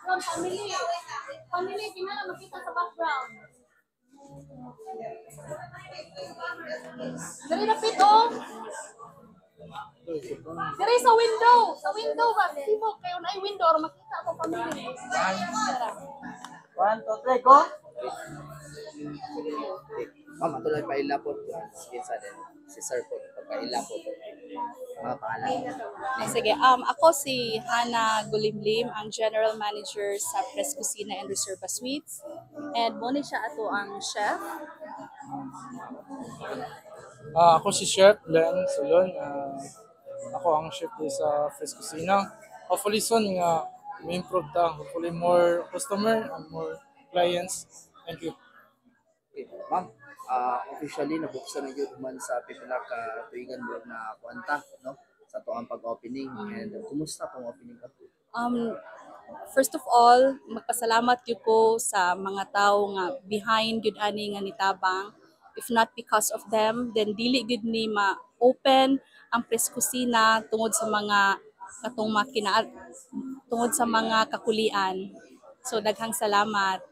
From family. Family, tingnan makita sa background. Dari napit oh. Dari sa window. Sa window ba? Sibok kayo na window or makita ko family. 1, 2, 3, go! Ma'am, ato lang pailapot kinsa din. Si Sir po pailapot. Mga pangalan. Sige, ako si Hana Gulimlim, ang General Manager sa Press Cucina and Reserva Suites. And muna siya ato ang chef. Ako si Chef Len Solon. Ako ang chef sa Fresh Cucina. Hopefully soon nga ma-improve ta. Hopefully more customer and more clients. Thank you. Okay, ma'am, officially nabuksan na yun man sa pipila ka tuigan mo na kwanta, no? Sa to ang pag-opening and kumusta pang opening ka? First of all, magpasalamat yun ko sa mga tao nga behind yun ani nga nitabang. If not because of them, then dili gud ni ma-open ang Press Cucina tungod sa mga katong tungod sa mga kakulian. So daghang salamat.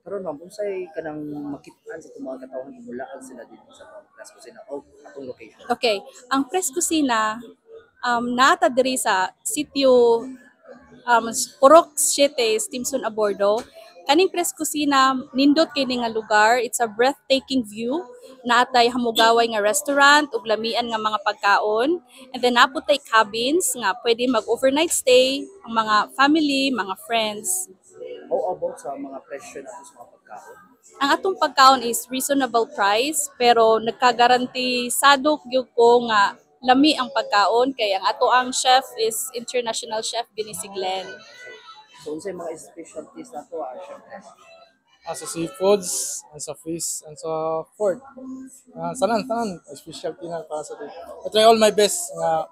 Karon ma'am, unsay kanang makitaan sa itong mga katawhan mulaan sila dito sa Press Cucina o atong location? Okay, ang Press Cucina naata diri sa sitio Purok 7, Stimson Abordo. Kaning Press Cucina nindot kini nga lugar. It's a breathtaking view. Naatay hamugaway nga restaurant ug lamian nga mga pagkaon. And then naputay cabins nga pwede mag-overnight stay ang mga family, mga friends. How about sa mga presyo natin sa mga pagkaon? Ang atong pagkaon is reasonable price pero nagkagaranti sadok gyud ko nga lami ang pagkaon kay ang ato ang chef is international chef gini si Glenn. So unsay mga specialties na to chef? Sa seafoods, and sa fish, and sa pork. Tanan, specialty na para sa dito. I try all my best nga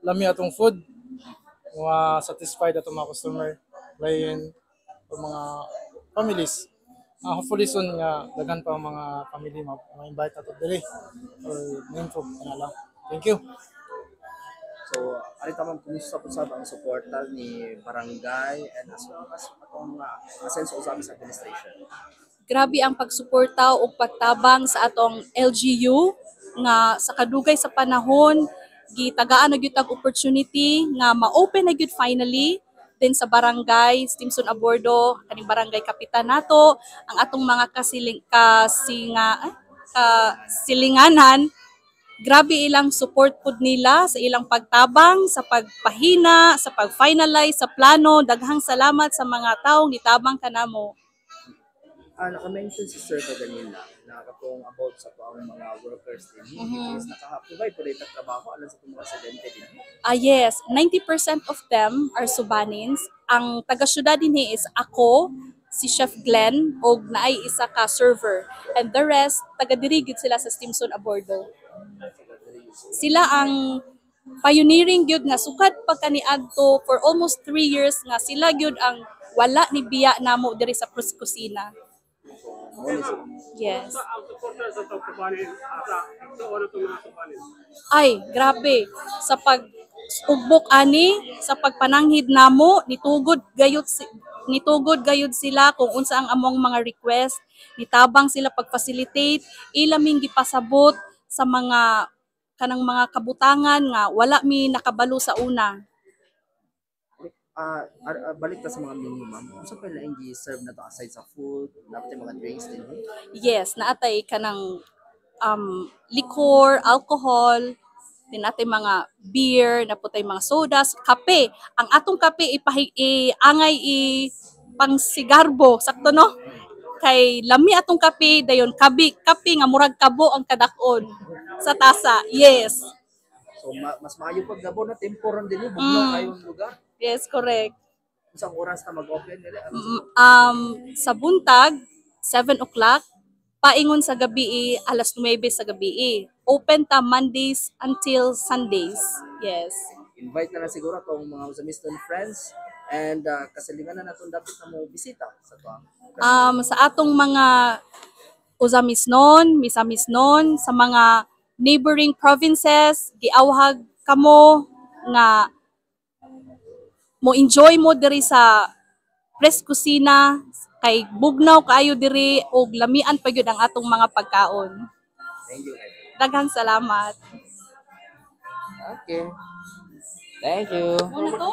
lami atong food. Nga satisfied atong mga customer, client, o mga families. Hopefully soon nga daghan pa ang mga family ma-invite ato diri or ma-improve na lang. Thank you. So, arita man kumusta po sa ang suportal ni barangay and as well as atong asenso sa aming administration. Grabe ang pagsuporta o pagtabang sa atong LGU nga sa kadugay sa panahon gitagaan na gyud tag opportunity nga ma-open na gyud finally din sa barangay Stimson Abordo kaning barangay kapitan nato ang atong mga kasilinganan. Grabe ilang support pud nila sa ilang pagtabang, sa pagpahina, sa pag-finalize sa plano. Daghang salamat sa mga taong nitabang kanamo. Naka-mention si Sir Kaganila na katong about sa ang mga workers din. Is naka-provide po rin ng trabaho alam sa mga residente din. Yes, 90% of them are Subanins. Ang taga-syudad din is ako, si Chef Glenn, o naay isa ka server. And the rest, taga-dirigid sila sa Stimson Abordo. Sila ang pioneering gyud nga sukad pagkaniadto for almost 3 years nga sila gyud ang wala ni biya namo diri sa Press Cucina. Yes. Ay, grabe. Sa pag-ugbok ani, sa pagpananghid namo, nitugod gayud sila kung unsa ang among mga request. Nitabang sila pag-facilitate, ilaming gipasabot sa mga kanang mga kabutangan nga wala mi nakabalo sa una. Balik ta sa mga menu ma'am. Unsa pa laing gi-serve na to aside sa food, napay mga drinks din? Yes, naatay kanang liquor, alcohol, din natin mga beer, naputay mga sodas, kape. Ang atong kape angay pang sigarbo, sakto no? Kay lami atong kape dayon kape nga murag kabo ang kadakon sa tasa. Yes. So mas maayo pag gabo na temporan din yung bugnaw kayong lugar. Yes, correct. Isang oras na mag-open nila. Sa buntag 7 o'clock, paingon sa gabi 9 sa gabi. Open ta Mondays until Sundays. Yes. Invite na lang siguro tong mga Uzamiston friends and kasilingan na naton dapat na mo bisita sa to. Sa atong mga Uzamisnon, Misamisnon, sa mga neighboring provinces, giawhag kamo nga mo enjoy mo diri sa Press Kusina kay bugnaw kaayo diri og lamian pa gyud ang atong mga pagkaon. Thank you. Daghang salamat. Okay. Thank you. Ano to?